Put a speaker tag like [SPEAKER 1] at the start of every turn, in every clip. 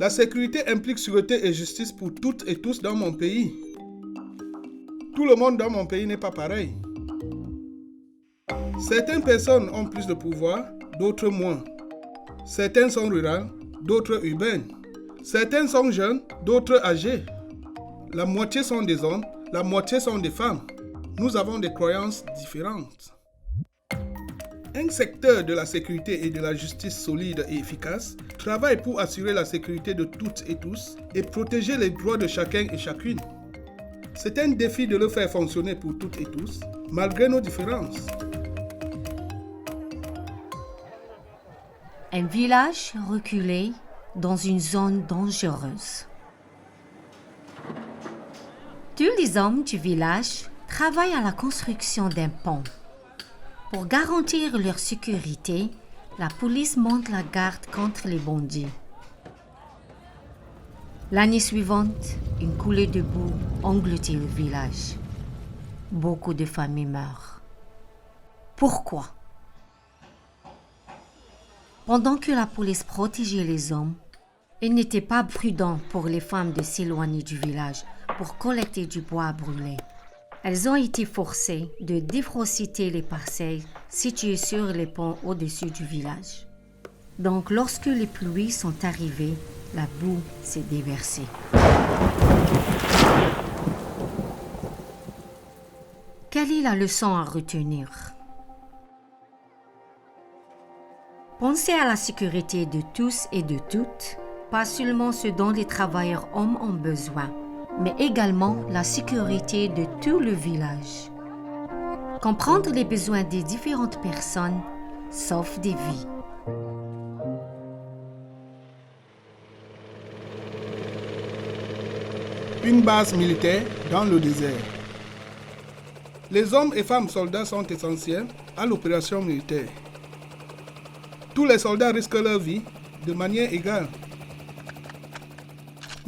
[SPEAKER 1] La sécurité implique sûreté et justice pour toutes et tous dans mon pays. Tout le monde dans mon pays n'est pas pareil. Certaines personnes ont plus de pouvoir, d'autres moins. Certaines sont rurales, d'autres urbaines. Certaines sont jeunes, d'autres âgées. La moitié sont des hommes, la moitié sont des femmes. Nous avons des croyances différentes. Un secteur de la sécurité et de la justice solide et efficace travaille pour assurer la sécurité de toutes et tous et protéger les droits de chacun et chacune. C'est un défi de le faire fonctionner pour toutes et tous, malgré nos différences.
[SPEAKER 2] Un village reculé dans une zone dangereuse. Tous les hommes du village travaillent à la construction d'un pont. Pour garantir leur sécurité, la police monte la garde contre les bandits. L'année suivante, une coulée de boue engloutit le village. Beaucoup de familles meurent. Pourquoi? Pendant que la police protégeait les hommes, il n'était pas prudent pour les femmes de s'éloigner du village pour collecter du bois à brûler. Elles ont été forcées de déforester les parcelles situées sur les ponts au-dessus du village. Donc, lorsque les pluies sont arrivées, la boue s'est déversée. Quelle est la leçon à retenir? Pensez à la sécurité de tous et de toutes, pas seulement ce dont les travailleurs hommes ont besoin, mais également la sécurité de tout le village. Comprendre les besoins des différentes personnes sauve des vies.
[SPEAKER 1] Une base militaire dans le désert. Les hommes et femmes soldats sont essentiels à l'opération militaire. Tous les soldats risquent leur vie de manière égale.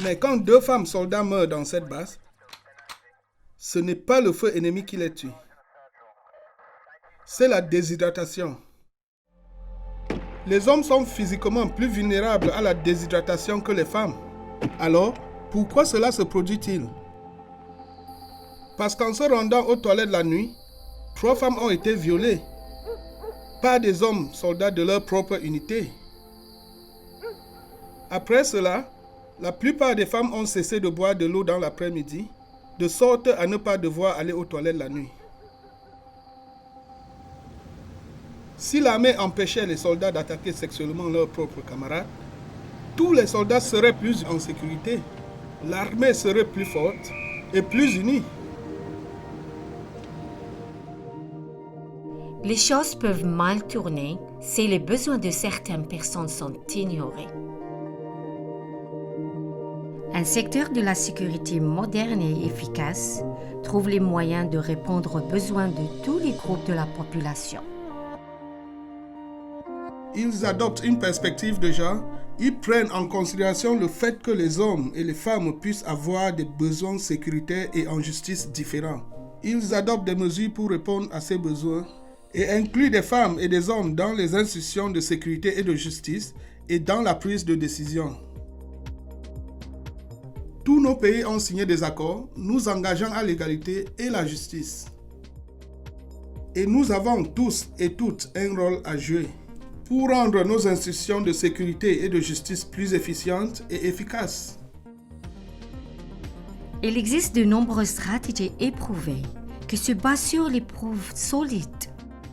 [SPEAKER 1] Mais quand 2 femmes soldats meurent dans cette base, ce n'est pas le feu ennemi qui les tue. C'est la déshydratation. Les hommes sont physiquement plus vulnérables à la déshydratation que les femmes. Alors, pourquoi cela se produit-il? Parce qu'en se rendant aux toilettes la nuit, 3 femmes ont été violées par des hommes soldats de leur propre unité. Après cela, la plupart des femmes ont cessé de boire de l'eau dans l'après-midi, de sorte à ne pas devoir aller aux toilettes la nuit. Si l'armée empêchait les soldats d'attaquer sexuellement leurs propres camarades, tous les soldats seraient plus en sécurité, l'armée serait plus forte et plus unie.
[SPEAKER 2] Les choses peuvent mal tourner si les besoins de certaines personnes sont ignorés. Un secteur de la sécurité moderne et efficace trouve les moyens de répondre aux besoins de tous les groupes de la population.
[SPEAKER 1] Ils adoptent une perspective de genre. Ils prennent en considération le fait que les hommes et les femmes puissent avoir des besoins sécuritaires et en justice différents. Ils adoptent des mesures pour répondre à ces besoins et incluent des femmes et des hommes dans les institutions de sécurité et de justice et dans la prise de décision. Tous nos pays ont signé des accords nous engageant à l'égalité et la justice. Et nous avons tous et toutes un rôle à jouer pour rendre nos institutions de sécurité et de justice plus efficientes et efficaces.
[SPEAKER 2] Il existe de nombreuses stratégies éprouvées qui se basent sur les preuves solides.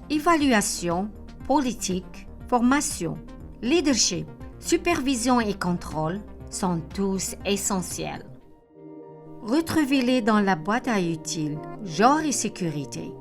[SPEAKER 2] Évaluation, politique, formation, leadership, supervision et contrôle sont tous essentiels. Retrouvez-les dans la boîte à outils Genre et sécurité.